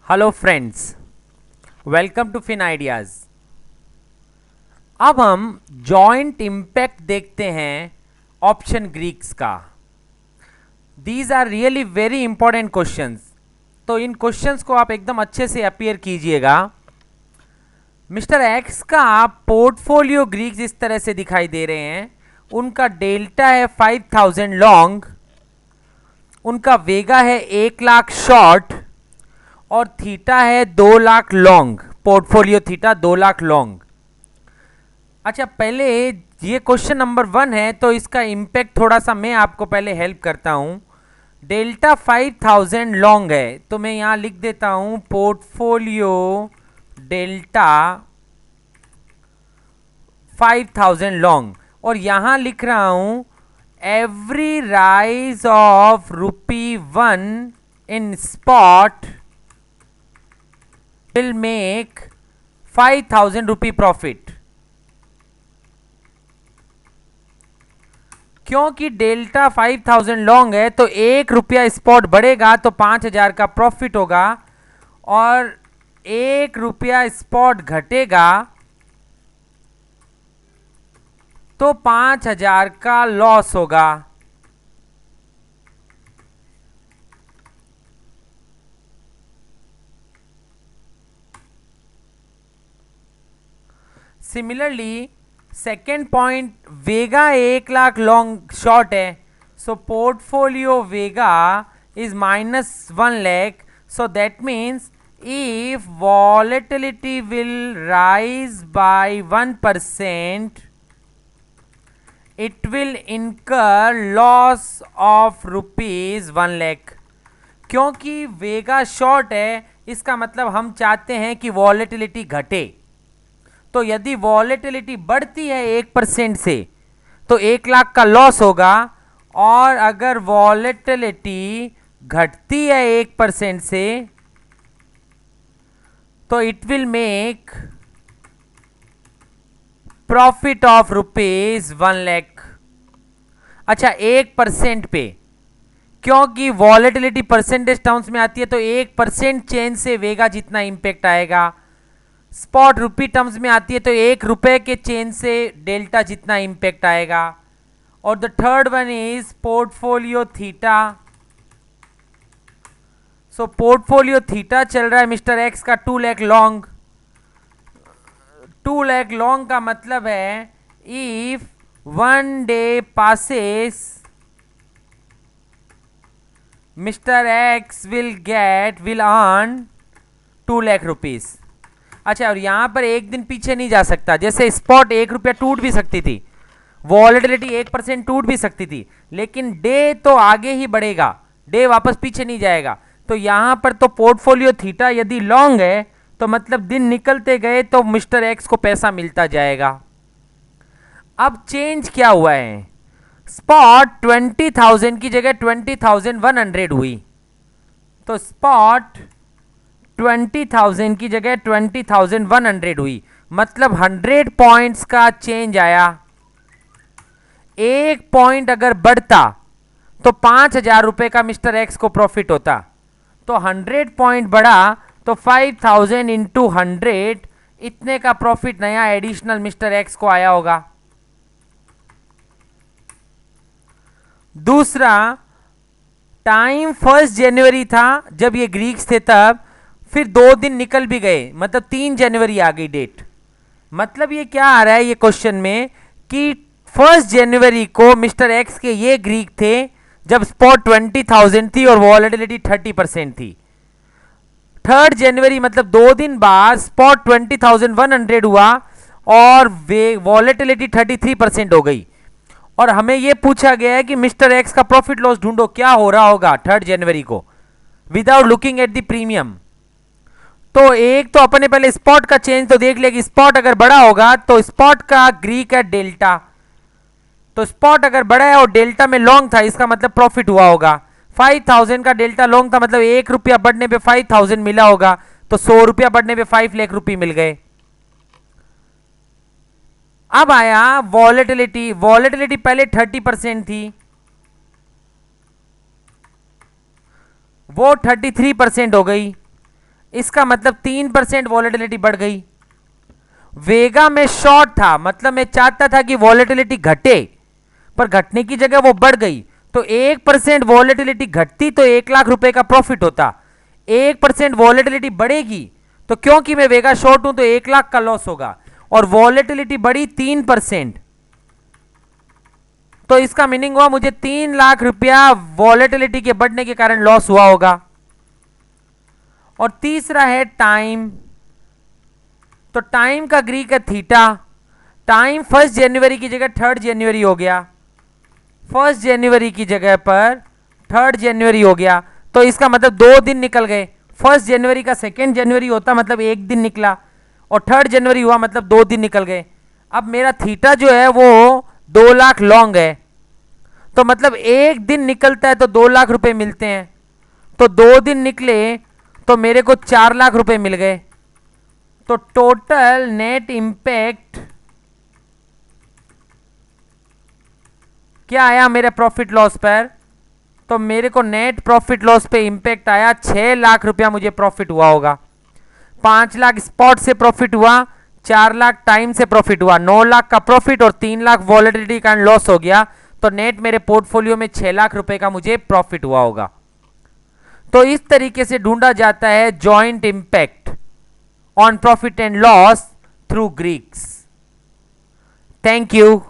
Hello friends, welcome to Fin Ideas. अब हम joint impact देखते हैं ऑप्शन ग्रीक्स का। These are really very important questions, तो इन क्वेश्चंस को आप एकदम अच्छे से अपियर कीजिएगा। मिस्टर एक्स का पोर्टफोलियो ग्रीक्स इस तरह से दिखाई दे रहे हैं। उनका डेल्टा है 5000 लॉन्ग, उनका वेगा है 1 लाख शॉर्ट और थीटा है 2 lakh long. Portfolio theta 2 lakh long. अच्छा, पहले ये क्वेश्चन नंबर 1 है तो इसका इम्पैक्ट थोड़ा सा मैं आपको पहले हेल्प करता हूं। डेल्टा 5000 लॉन्ग है तो मैं यहां लिख देता हूं पोर्टफोलियो डेल्टा 5000 लॉन्ग, और यहां लिख रहा हूं every rise of ₹1 in spot will make 5000 rupee profit. क्योंकि डेल्टा 5000 लॉन्ग है तो ₹1 स्पॉट बढ़ेगा तो 5000 का प्रॉफिट होगा, और ₹1 स्पॉट घटेगा तो 5000 का लॉस होगा। Similarly second point, vega 1 lakh long short है, so portfolio vega is -1 lakh, so that means if volatility will rise by 1%, it will incur loss of ₹1 lakh। क्योंकि वेगा शॉर्ट है, इसका मतलब हम चाहते हैं कि वॉलेटिलिटी घटे। तो यदि वॉलेटिलिटी बढ़ती है 1% से तो 1 लाख का लॉस होगा, और अगर वॉलेटिलिटी घटती है 1% से तो it will make profit of ₹1 lakh। अच्छा, 1% पे, क्योंकि वॉलेटिलिटी परसेंटेज टर्म्स में आती है तो 1% चेंज से वेगा जितना इंपैक्ट आएगा। स्पॉट रुपी टर्म्स में आती है तो ₹1 के चेंज से डेल्टा जितना इंपैक्ट आएगा। और the third one is portfolio theta. So portfolio theta चल रहा है मिस्टर एक्स का 2 लाख लॉन्ग। 2 लाख लॉन्ग का मतलब है if 1 day passes mister x will earn 2 lakh rupees. अच्छा, और यहां पर एक दिन पीछे नहीं जा सकता। जैसे स्पॉट ₹1 टूट भी सकती थी, वॉलेटिलिटी 1% टूट भी सकती थी, लेकिन डे तो आगे ही बढ़ेगा, डे वापस पीछे नहीं जाएगा। तो यहां पर तो पोर्टफोलियो थीटा यदि लॉन्ग है तो मतलब दिन निकलते गए तो मिस्टर एक्स को पैसा मिलता जाएगा। अब चेंज क्या हुआ है, स्पॉट 20,000 की जगह 20,100 हुई, तो स्पॉट 20,000 की जगह 20,100 हुई, मतलब 100 पॉइंट्स का चेंज आया। 1 पॉइंट अगर बढ़ता तो 5,000 रुपए का मिस्टर एक्स को प्रॉफिट होता। तो 100 पॉइंट बढ़ा तो 5,000 इंटू 100, इतने का प्रॉफिट नया एडिशनल मिस्टर एक्स को आया होगा। दूसरा, टाइम 1 जनवरी था जब ये ग्रीक्स थे तब, फिर 2 दिन निकल भी गए, मतलब 3 जनवरी आ गई डेट। मतलब ये क्या आ रहा है ये क्वेश्चन में कि 1 जनवरी को मिस्टर एक्स के ये ग्रीक थे जब स्पॉट 20,000 थी और वॉलेटिलिटी 30% थी। 3 जनवरी मतलब 2 दिन बाद स्पॉट 20,100 हुआ और वॉलेटिलिटी 33% हो गई, और हमें यह पूछा गया है कि मिस्टर एक्स का प्रॉफिट लॉस ढूंढो, क्या हो रहा होगा 3 जनवरी को without looking at the premium. तो एक तो अपने पहले स्पॉट का चेंज तो देख लिया कि स्पॉट अगर बड़ा होगा तो स्पॉट का ग्रीक है डेल्टा, तो स्पॉट अगर बड़ा है और डेल्टा में लॉन्ग था, इसका मतलब प्रॉफिट हुआ होगा। 5,000 का डेल्टा लॉन्ग था, मतलब ₹1 बढ़ने पे 5,000 मिला होगा, तो ₹100 बढ़ने पे 5 लाख रुपए मिल गए। अब आया वॉलेटिलिटी। वॉलेटिलिटी पहले 30% थी, वो 33% हो गई। इसका मतलब 3% वॉलेटिलिटी बढ़ गई। वेगा में शॉर्ट था, मतलब मैं चाहता था कि वॉलेटिलिटी घटे, पर घटने की जगह वो बढ़ गई। तो 1% वॉलेटिलिटी घटती तो 1 लाख रुपए का प्रॉफिट होता। 1% वॉलेटिलिटी बढ़ेगी तो क्योंकि मैं वेगा शॉर्ट हूं तो 1 लाख का लॉस होगा, और वॉलेटिलिटी बढ़ी 3%, तो इसका मीनिंग हुआ मुझे 3 लाख रुपया वॉलेटिलिटी के बढ़ने के कारण लॉस हुआ होगा। और तीसरा है टाइम। तो टाइम का ग्रीक है थीटा। टाइम 1 जनवरी की जगह 3 जनवरी हो गया, 1 जनवरी की जगह पर 3 जनवरी हो गया, तो इसका मतलब 2 दिन निकल गए। 1 जनवरी का 2 जनवरी होता मतलब 1 दिन निकला, और 3 जनवरी हुआ मतलब 2 दिन निकल गए। अब मेरा थीटा जो है वो 2 लाख लॉन्ग है, तो मतलब 1 दिन निकलता है तो 2 लाख रुपए मिलते हैं, तो 2 दिन निकले तो मेरे को 4 लाख रुपए मिल गए। तो टोटल नेट इंपैक्ट क्या आया मेरे प्रॉफिट लॉस पर? तो मेरे को नेट प्रॉफिट लॉस पे इंपैक्ट आया 6 लाख रुपया मुझे प्रॉफिट हुआ होगा। 5 लाख स्पॉट से प्रॉफिट हुआ, 4 लाख टाइम से प्रॉफिट हुआ, 9 लाख का प्रॉफिट और 3 लाख वॉलेटिलिटी का लॉस हो गया, तो नेट मेरे पोर्टफोलियो में 6 लाख रुपए का मुझे प्रॉफिट हुआ होगा। तो इस तरीके से ढूंढा जाता है joint impact on profit and loss through Greeks. Thank you.